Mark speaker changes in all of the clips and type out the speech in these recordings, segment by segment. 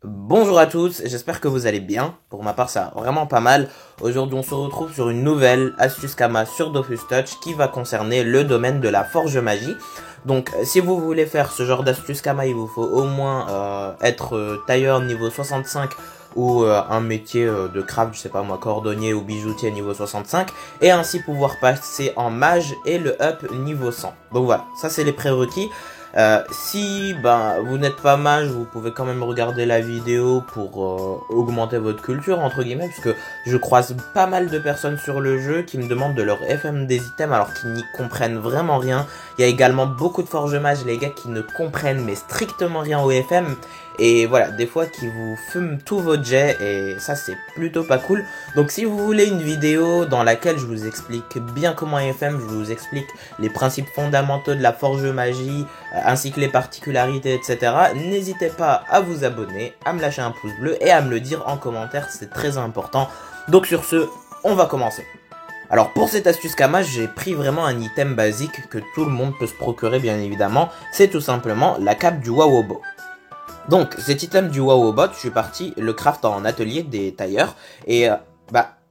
Speaker 1: Bonjour à tous, j'espère que vous allez bien. Pour ma part, ça va vraiment pas mal. Aujourd'hui, on se retrouve sur une nouvelle astuce Kama sur Dofus Touch qui va concerner le domaine de la forge magie. Donc, si vous voulez faire ce genre d'astuce Kama, il vous faut au moins être tailleur niveau 65 ou un métier de craft, je sais pas moi, cordonnier ou bijoutier niveau 65, et ainsi pouvoir passer en mage et le up niveau 100. Donc voilà, ça c'est les prérequis. Si vous n'êtes pas mage, vous pouvez quand même regarder la vidéo pour augmenter votre culture entre guillemets, parce que je croise pas mal de personnes sur le jeu qui me demandent de leur FM des items alors qu'ils n'y comprennent vraiment rien. Il y a également beaucoup de forge mages, les gars, qui ne comprennent mais strictement rien au FM. Et voilà, des fois qui vous fument tous vos jets, et ça c'est plutôt pas cool. Donc si vous voulez une vidéo dans laquelle je vous explique bien comment FM, je vous explique les principes fondamentaux de la forge magie, ainsi que les particularités, etc. N'hésitez pas à vous abonner, à me lâcher un pouce bleu et à me le dire en commentaire, c'est très important. Donc sur ce, on va commencer. Alors pour cette astuce Kama, j'ai pris vraiment un item basique que tout le monde peut se procurer bien évidemment. C'est tout simplement la cape du Wawobo. Donc cet item du Wawobot, je suis parti le craft en atelier des tailleurs. Et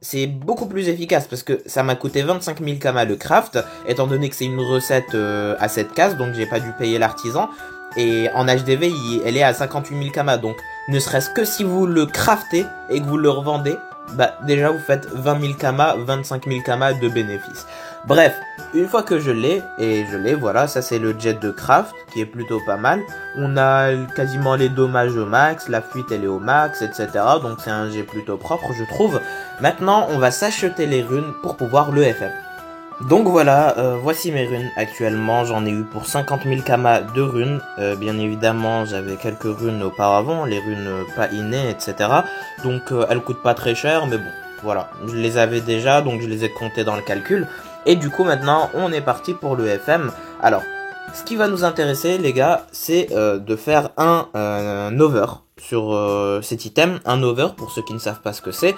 Speaker 1: c'est beaucoup plus efficace parce que ça m'a coûté 25 000 Kama le craft, étant donné que c'est une recette à 7 cases, donc j'ai pas dû payer l'artisan. Et en HDV, elle est à 58 000 Kama, donc ne serait-ce que si vous le craftez et que vous le revendez, déjà vous faites 20 000 Kama, 25 000 Kama de bénéfices. Bref, une fois que je l'ai, voilà, ça c'est le jet de craft, qui est plutôt pas mal. On a quasiment les dommages au max, la fuite elle est au max, etc. Donc c'est un jet plutôt propre, je trouve. Maintenant, on va s'acheter les runes pour pouvoir le FM. Donc voilà, voici mes runes actuellement, j'en ai eu pour 50 000 Kama de runes, bien évidemment j'avais quelques runes auparavant, les runes pas innées, etc. Donc elles coûtent pas très cher, mais bon, voilà, je les avais déjà, donc je les ai comptées dans le calcul. Et du coup maintenant on est parti pour le FM. Alors, ce qui va nous intéresser les gars, c'est de faire un over sur cet item. Un over, pour ceux qui ne savent pas ce que c'est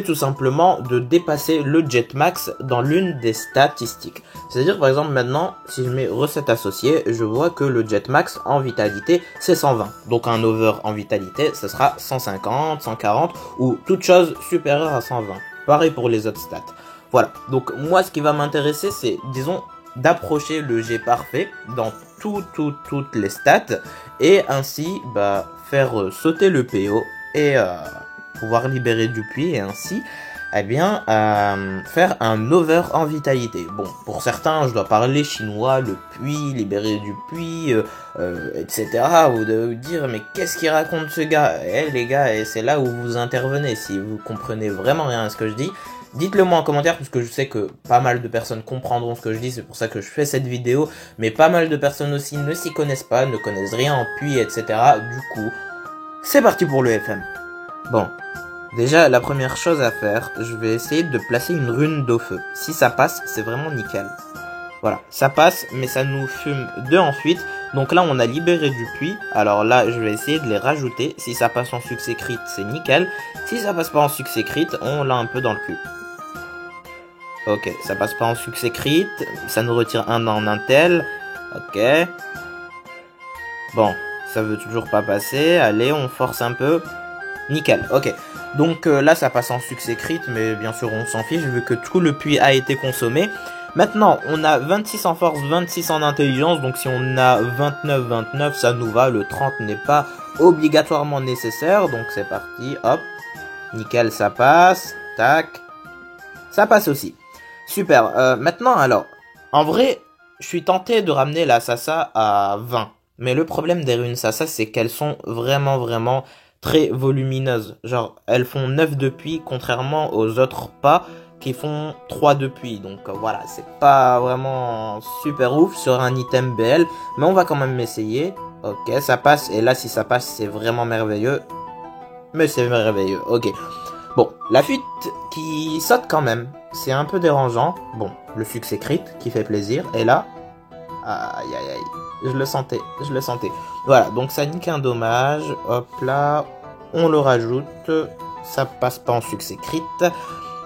Speaker 1: tout simplement de dépasser le jet max dans l'une des statistiques. C'est-à-dire par exemple maintenant, si je mets recette associée, je vois que le jet max en vitalité c'est 120. Donc un over en vitalité, ce sera 150, 140 ou toute chose supérieure à 120. Pareil pour les autres stats. Voilà, donc moi ce qui va m'intéresser c'est, disons, d'approcher le jet parfait dans toutes les stats et ainsi faire sauter le PO et pouvoir libérer du puits et ainsi faire un over en vitalité. Bon, pour certains je dois parler chinois, le puits, libérer du puits, etc. Vous devez vous dire mais qu'est-ce qu'il raconte ce gars? Les gars, et c'est là où vous intervenez. Si vous comprenez vraiment rien à ce que je dis, dites-le moi en commentaire, parce que je sais que pas mal de personnes comprendront ce que je dis, c'est pour ça que je fais cette vidéo, mais pas mal de personnes aussi ne s'y connaissent pas, ne connaissent rien en puits, etc. Du coup, c'est parti pour le FM. Bon, déjà la première chose à faire, je vais essayer de placer une rune d'eau feu. Si ça passe, c'est vraiment nickel. Voilà, ça passe, mais ça nous fume deux ensuite. Donc là, on a libéré du puits. Alors là, je vais essayer de les rajouter. Si ça passe en succès crit, c'est nickel. Si ça passe pas en succès crit, on l'a un peu dans le cul. Ok, ça passe pas en succès crit. Ça nous retire un en intel. Ok. Bon, ça veut toujours pas passer. Allez, on force un peu. Nickel, ok. Donc là, ça passe en succès crit, mais bien sûr, on s'en fiche vu que tout le puits a été consommé. Maintenant, on a 26 en force, 26 en intelligence, donc si on a 29, 29, ça nous va. Le 30 n'est pas obligatoirement nécessaire, donc c'est parti, hop. Nickel, ça passe, tac. Ça passe aussi. Super, maintenant alors, en vrai, je suis tenté de ramener la Sasa à 20. Mais le problème des runes Sasa, c'est qu'elles sont vraiment très volumineuses. Genre, elles font 9 de puits, contrairement aux autres pas qui font 3 de puits. Donc voilà, c'est pas vraiment super ouf sur un item BL. Mais on va quand même essayer. Ok, ça passe. Et là, si ça passe, c'est vraiment merveilleux. Mais c'est merveilleux, ok. Bon, la fuite qui saute quand même. C'est un peu dérangeant. Bon, le succès crit qui fait plaisir. Et là, aïe aïe aïe. Je le sentais. Voilà, donc ça nique un dommage. Hop là, on le rajoute. Ça passe pas en succès crit.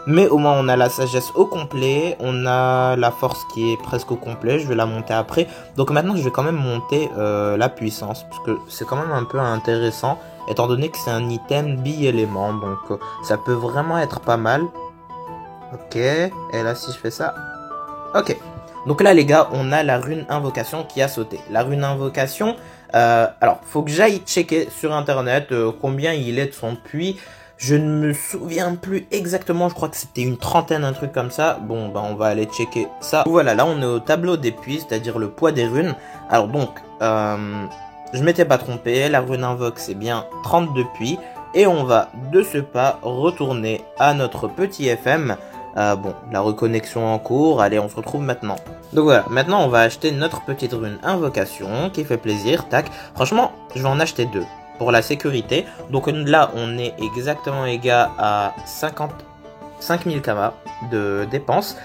Speaker 1: Mais au moins on a la sagesse au complet. On a la force qui est presque au complet. Je vais la monter après. Donc maintenant je vais quand même monter la puissance. Parce que c'est quand même un peu intéressant. étant donné que c'est un item bi-élément, donc ça peut vraiment être pas mal. Ok, et là si je fais ça, ok. Donc là les gars, on a la rune invocation qui a sauté. La rune invocation, alors faut que j'aille checker sur internet combien il est de son puits. Je ne me souviens plus exactement, je crois que c'était une trentaine, un truc comme ça. Bon, bah on va aller checker ça. Voilà, là on est au tableau des puits, c'est-à-dire le poids des runes. Alors donc, je m'étais pas trompé, la rune invoque c'est bien 32 puits. Et on va de ce pas retourner à notre petit FM. Bon, la reconnexion en cours, allez on se retrouve maintenant. Donc voilà, maintenant on va acheter notre petite rune invocation qui fait plaisir, tac. Franchement, je vais en acheter deux pour la sécurité. Donc là on est exactement égal à 5000 kama de dépenses.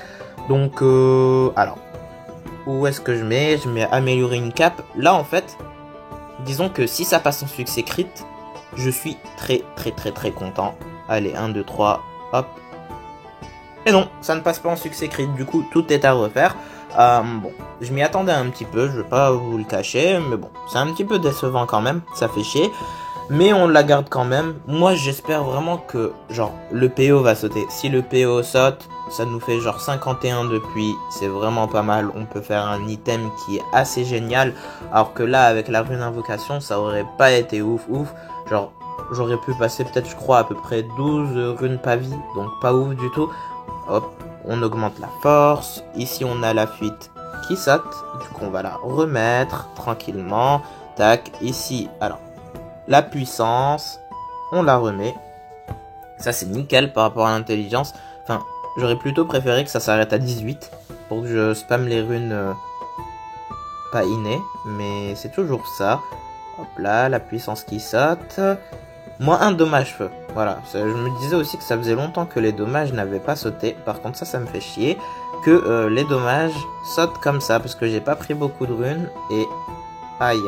Speaker 1: Donc alors, où est-ce que je mets améliorer une cape. Là en fait, disons que si ça passe en succès crit, je suis très content. Allez, 1, 2, 3, hop. Et non, ça ne passe pas en succès crit, du coup tout est à refaire. Bon, je m'y attendais un petit peu, je vais pas vous le cacher, mais bon, c'est un petit peu décevant quand même, ça fait chier. Mais on la garde quand même. Moi j'espère vraiment que genre le PO va sauter. Si le PO saute, ça nous fait genre 51 depuis, c'est vraiment pas mal. On peut faire un item qui est assez génial. Alors que là avec la rune invocation, ça aurait pas été ouf. Genre j'aurais pu passer peut-être je crois à peu près 12 runes pavis, donc pas ouf du tout. Hop, on augmente la force. Ici, on a la fuite qui saute. Du coup, on va la remettre tranquillement. Tac, ici, alors, la puissance, on la remet. Ça, c'est nickel par rapport à l'intelligence. Enfin, j'aurais plutôt préféré que ça s'arrête à 18 pour que je spamme les runes pas innées. Mais c'est toujours ça. Hop là, la puissance qui saute. Moins un dommage feu. Voilà, je me disais aussi que ça faisait longtemps que les dommages n'avaient pas sauté. Par contre, ça me fait chier que les dommages sautent comme ça parce que j'ai pas pris beaucoup de runes et aïe.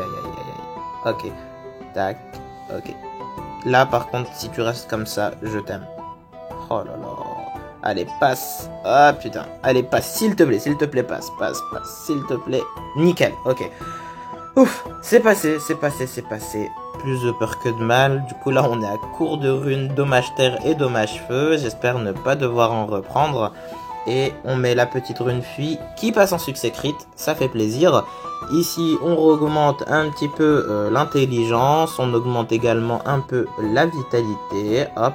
Speaker 1: Ok, tac, ok. Là, par contre, si tu restes comme ça, je t'aime. Oh là là. Allez, passe. Ah putain. Allez, passe, s'il te plaît, passe, s'il te plaît. Nickel, ok. Ouf, c'est passé. Plus de peur que de mal. Du coup là on est à court de runes, dommage terre et dommage feu. J'espère ne pas devoir en reprendre. Et on met la petite rune fuit qui passe en succès crit, ça fait plaisir. Ici on augmente un petit peu l'intelligence, on augmente également un peu la vitalité. Hop,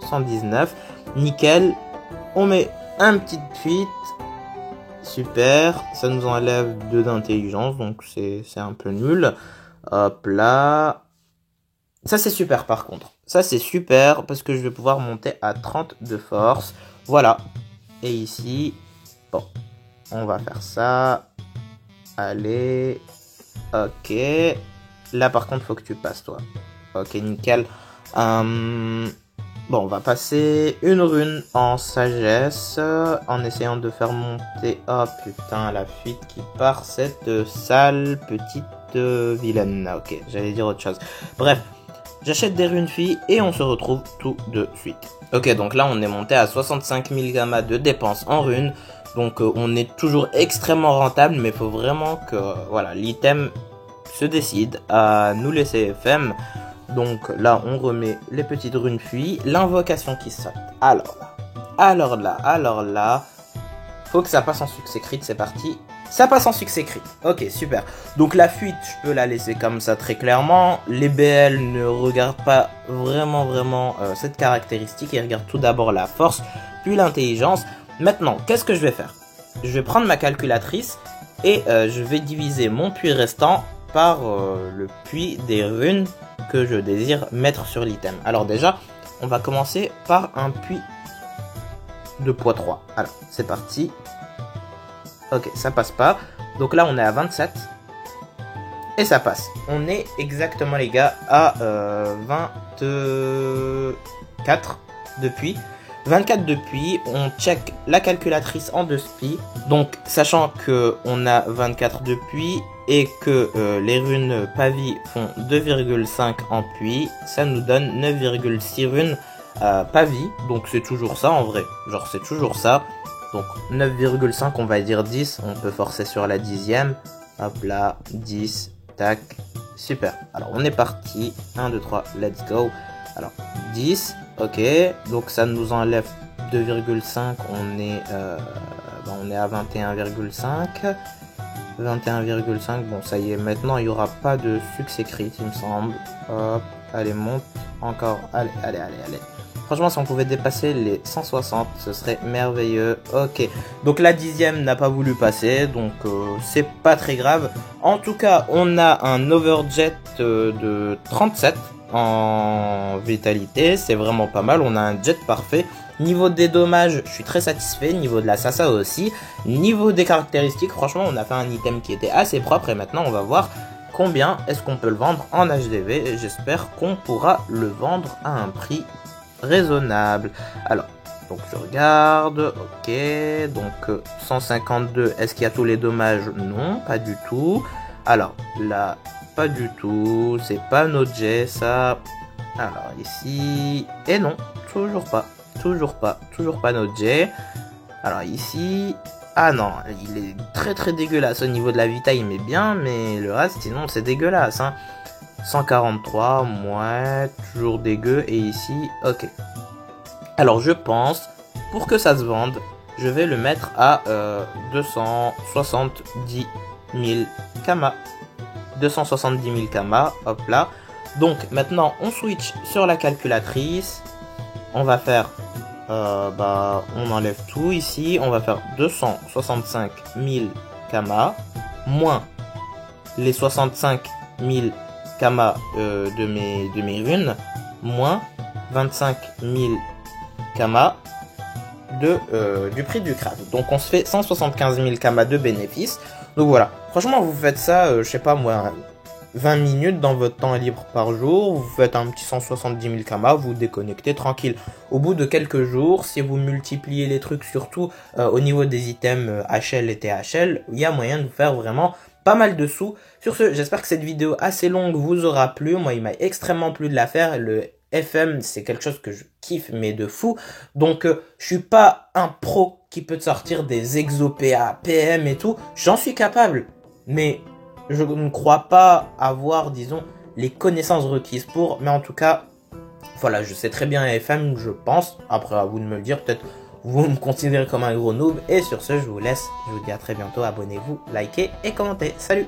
Speaker 1: 119, nickel. On met un petit fuite. Super, ça nous enlève 2 d'intelligence, donc c'est un peu nul. Hop là. Ça c'est super par contre. Ça c'est super parce que je vais pouvoir monter à 30 de force. Voilà. Et ici, bon, on va faire ça. Allez. Ok. Là par contre, faut que tu passes toi. Ok, nickel. Bon, on va passer une rune en sagesse en essayant de faire monter... Oh putain, la fuite qui part, cette sale petite vilaine. Ok, j'allais dire autre chose. Bref, j'achète des runes filles et on se retrouve tout de suite. Ok, donc là on est monté à 65 000 gamma de dépenses en runes. Donc on est toujours extrêmement rentable, mais il faut vraiment que voilà, l'item se décide à nous laisser FM. Donc là, on remet les petites runes fuies, l'invocation qui saute. Alors là, faut que ça passe en succès crit, c'est parti. Ça passe en succès crit, ok, super. Donc la fuite, je peux la laisser comme ça très clairement. Les BL ne regardent pas vraiment cette caractéristique, ils regardent tout d'abord la force, puis l'intelligence. Maintenant, qu'est-ce que je vais faire? Je vais prendre ma calculatrice et je vais diviser mon puits restant par le puits des runes que je désire mettre sur l'item. Alors déjà, on va commencer par un puits de poids 3. Alors, c'est parti. Ok, ça passe pas. Donc là, on est à 27. Et ça passe. On est exactement, les gars, à 24 depuis. 24 depuis, on check la calculatrice en 2 spi. Donc, sachant que on a 24 depuis et que les runes pavis font 2,5 en puits, ça nous donne 9,6 runes pavis. Donc, c'est toujours ça en vrai. Genre, c'est toujours ça. Donc, 9,5, on va dire 10. On peut forcer sur la 10e. Hop là, 10, tac. super. Alors on est parti, 1, 2, 3, let's go. Alors 10, ok, donc ça nous enlève 2,5, on est à 21,5. 21,5, bon ça y est, maintenant il n'y aura pas de succès crit il me semble. Hop, allez monte, encore, allez. Franchement si on pouvait dépasser les 160 ce serait merveilleux. Ok, donc la 10e n'a pas voulu passer, donc c'est pas très grave. En tout cas on a un overjet de 37 en vitalité, c'est vraiment pas mal, on a un jet parfait. Niveau des dommages, je suis très satisfait. Niveau de la Sasa aussi. Niveau des caractéristiques, franchement, on a fait un item qui était assez propre. Et maintenant, on va voir combien est-ce qu'on peut le vendre en HDV. Et j'espère qu'on pourra le vendre à un prix raisonnable. Alors, donc je regarde. Ok, donc 152. Est-ce qu'il y a tous les dommages? Non, pas du tout. Alors, là, pas du tout. C'est pas notre jet, ça. Alors, ici. Et non, toujours pas. Toujours pas notre jet. Alors ici, ah non, il est très dégueulasse au niveau de la vita, il met bien, mais le reste, sinon c'est dégueulasse. Hein. 143, ouais, toujours dégueu, et ici, ok. Alors je pense, pour que ça se vende, je vais le mettre à 270 000 kama. 270 000 kama, hop là. Donc maintenant, on switch sur la calculatrice. On va faire, on enlève tout ici. On va faire 265 000 kama moins les 65 000 kama de mes runes moins 25 000 kama du prix du craft. Donc on se fait 175 000 kama de bénéfices. Donc voilà, franchement vous faites ça, je sais pas moi, 20 minutes dans votre temps libre par jour, vous faites un petit 170 000 kama, vous déconnectez tranquille. Au bout de quelques jours, si vous multipliez les trucs surtout au niveau des items HL et THL, il y a moyen de vous faire vraiment pas mal de sous. Sur ce, j'espère que cette vidéo assez longue vous aura plu. Moi, il m'a extrêmement plu de la faire. Le FM, c'est quelque chose que je kiffe, mais de fou. Donc, je suis pas un pro qui peut te sortir des exo PA, PM et tout. J'en suis capable, mais je ne crois pas avoir, disons, les connaissances requises pour. Mais en tout cas, voilà, je sais très bien FM, je pense. Après, à vous de me le dire, peut-être vous me considérez comme un gros noob. Et sur ce, je vous laisse. Je vous dis à très bientôt. Abonnez-vous, likez et commentez. Salut!